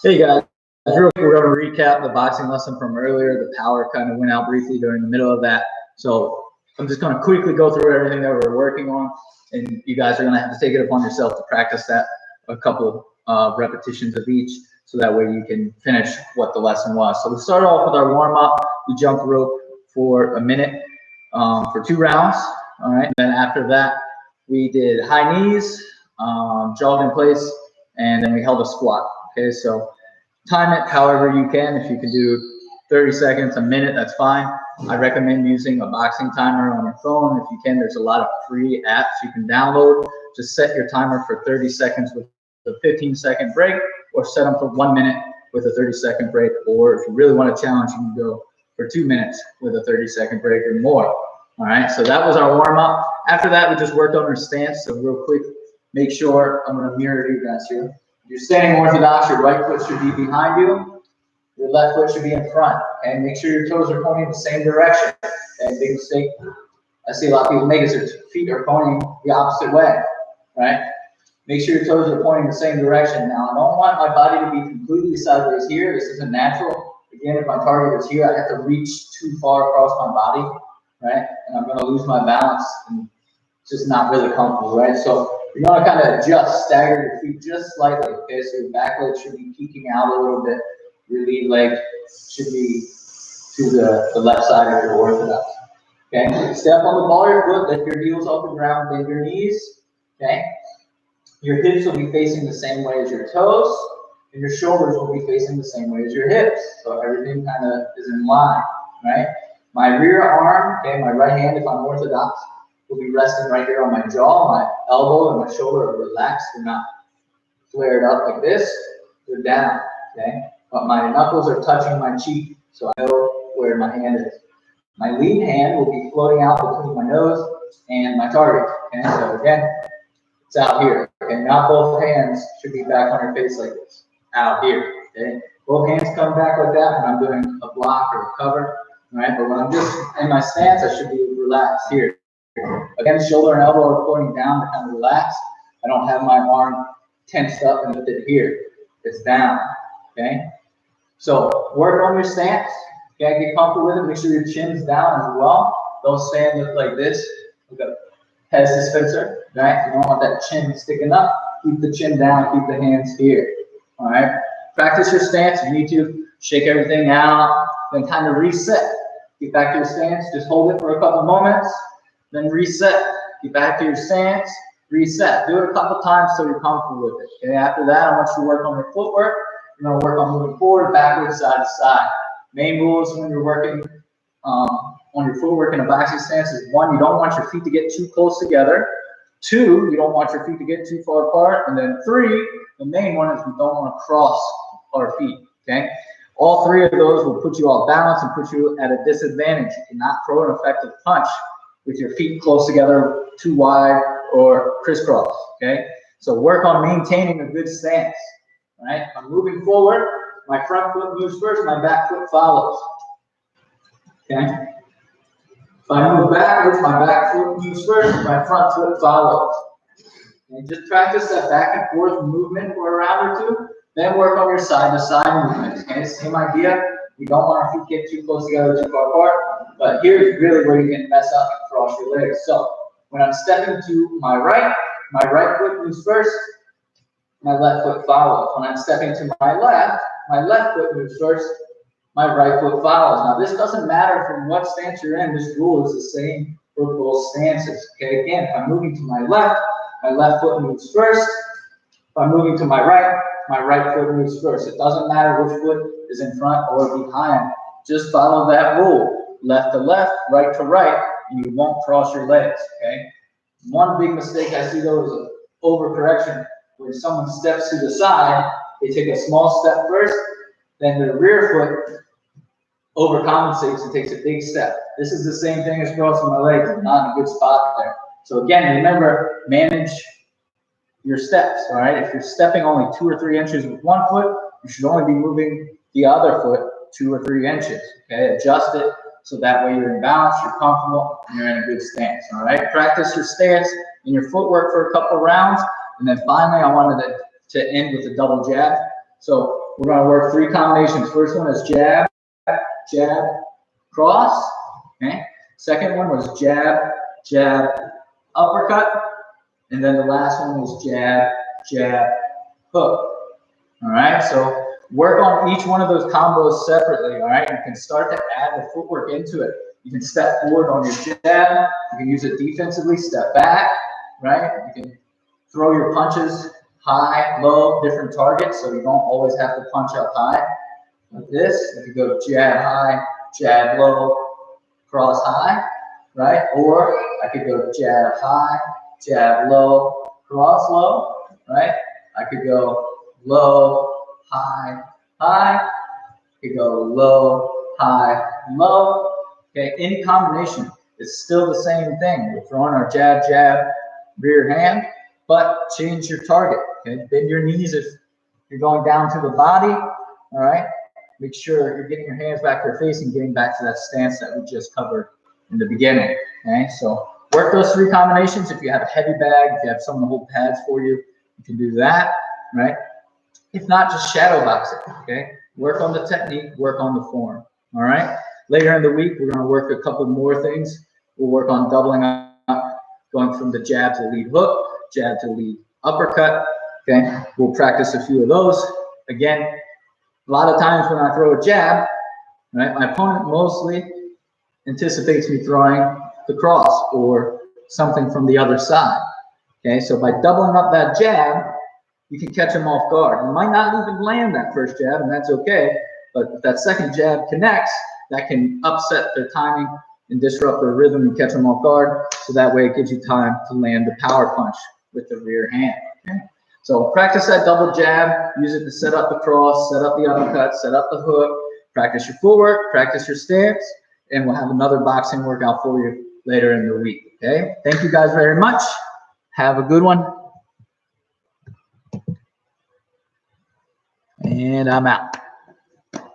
Hey guys, real quick, we're going to recap the boxing lesson from earlier. The power kind of went out briefly during the middle of that. So I'm just going to quickly go through everything that we're working on, and you guys are going to have to take it upon yourself to practice that a couple repetitions of each, so that way you can finish what the lesson was. So we start off with our warm-up. We jump rope for a minute for 2 rounds. All right, and then after that, we did high knees, jogged in place, and then we held a squat. Okay, so time it however you can. If you can do 30 seconds, a minute, that's fine. I recommend using a boxing timer on your phone. If you can, there's a lot of free apps you can download. Just set your timer for 30 seconds with a 15-second break, or set them for 1 minute with a 30-second break. Or if you really want to challenge, you can go for 2 minutes with a 30-second break or more. All right, so that was our warm-up. After that, we just worked on our stance. So real quick, make sure, I'm going to mirror you guys here. If you're standing orthodox, your right foot should be behind you. Your left foot should be in front. And make sure your toes are pointing the same direction. And big mistake I see a lot of people make is their feet are pointing the opposite way, right? Make sure your toes are pointing the same direction. Now, I don't want my body to be completely sideways here. This isn't natural. Again, if my target is here, I have to reach too far across my body, right? And I'm going to lose my balance, and it's just not really comfortable, right? So you're going to kind of adjust, stagger your feet just slightly, okay? So your back leg should be peeking out a little bit. Your lead leg should be to the left side of your orthodox, okay? Step on the ball of your foot, lift your heels off the ground, bend your knees, okay? Your hips will be facing the same way as your toes, and your shoulders will be facing the same way as your hips. So everything kind of is in line, right? My rear arm, okay, my right hand, if I'm orthodox, will be resting right here on my jaw. My elbow and my shoulder are relaxed. They're not flared up like this. They're down, okay? But my knuckles are touching my cheek, so I know where my hand is. My lead hand will be floating out between my nose and my target, okay? So again, it's out here, okay? Not both hands should be back on your face like this, out here, okay? Both hands come back like that when I'm doing a block or a cover, right? But when I'm just in my stance, I should be relaxed here. Again, shoulder and elbow are pointing down to kind of relax. I don't have my arm tensed up and lifted here. It's down, okay? So work on your stance, okay? Get comfortable with it. Make sure your chin's down as well. Don't stand like this, like a Pez dispenser, right? You don't want that chin sticking up. Keep the chin down, keep the hands here, all right? Practice your stance. You need to shake everything out, then kind of reset. Get back to your stance. Just hold it for a couple moments, then reset. Get back to your stance, reset. Do it a couple times so you're comfortable with it. Okay, after that, I want you to work on your footwork. You're going to work on moving forward, backwards, side to side. Main rules when you're working on your footwork in a boxing stance is: 1, you don't want your feet to get too close together. 2, you don't want your feet to get too far apart. And then 3, the main one is we don't want to cross our feet, okay? All 3 of those will put you off balance and put you at a disadvantage. You cannot throw an effective punch with your feet close together, too wide, or crisscross, okay? So work on maintaining a good stance, right? I'm moving forward, my front foot moves first, my back foot follows, okay? If I move backwards, my back foot moves first, my front foot follows. And just practice that back and forth movement for a round or 2, then work on your side-to-side movements, okay? Same idea. We don't want our feet get too close together, too far apart, but here's really where you can mess up and cross your legs. So when I'm stepping to my right foot moves first, my left foot follows. When I'm stepping to my left foot moves first, my right foot follows. Now this doesn't matter from what stance you're in. This rule is the same for both stances, okay? Again, if I'm moving to my left foot moves first. If I'm moving to my right foot moves first. It doesn't matter which foot is in front or behind. Just follow that rule. Left to left, right to right, and you won't cross your legs, okay? One big mistake I see though is overcorrection. When someone steps to the side, they take a small step first, then their rear foot overcompensates and takes a big step. This is the same thing as crossing my legs. I'm not in a good spot there. So again, remember, manage your steps, all right? If you're stepping only 2 or 3 inches with one foot, you should only be moving the other foot 2 or 3 inches, okay? Adjust it so that way you're in balance, you're comfortable, and you're in a good stance, all right? Practice your stance and your footwork for a couple rounds, and then finally I wanted to end with a double jab. So we're going to work 3 combinations. First one is jab, jab, cross. Okay. Second one was jab, jab, uppercut. And then the last one was jab, jab, hook. All right. So work on each one of those combos separately. All right. You can start to add the footwork into it. You can step forward on your jab. You can use it defensively, step back. Right. You can throw your punches high, low, different targets, so you don't always have to punch up high. Like this, you could go jab high, jab low, cross high, right? Or I could go jab high, jab low, cross low, right? I could go low, high, high. I could go low, high, low. Okay, any combination is still the same thing. We're throwing our jab, jab, rear hand, but change your target. Okay, bend your knees if you're going down to the body. All right, make sure you're getting your hands back to your face and getting back to that stance that we just covered in the beginning. Okay, so work those 3 combinations. If you have a heavy bag, if you have someone to hold pads for you, you can do that. Right? If not, just shadow box it. Okay, work on the technique, work on the form. All right. Later in the week, we're going to work a couple more things. We'll work on doubling up, going from the jab to lead hook, jab to lead uppercut. Okay, we'll practice a few of those. Again, a lot of times when I throw a jab, right, my opponent mostly anticipates me throwing the cross or something from the other side. Okay, so by doubling up that jab, you can catch them off guard. You might not even land that first jab, and that's okay. But if that second jab connects, that can upset their timing and disrupt their rhythm and catch them off guard. So that way it gives you time to land the power punch with the rear hand. Okay? So practice that double jab, use it to set up the cross, set up the uppercut, set up the hook, practice your footwork, practice your stance, and we'll have another boxing workout for you later in the week. Okay? Thank you guys very much. Have a good one. And I'm out.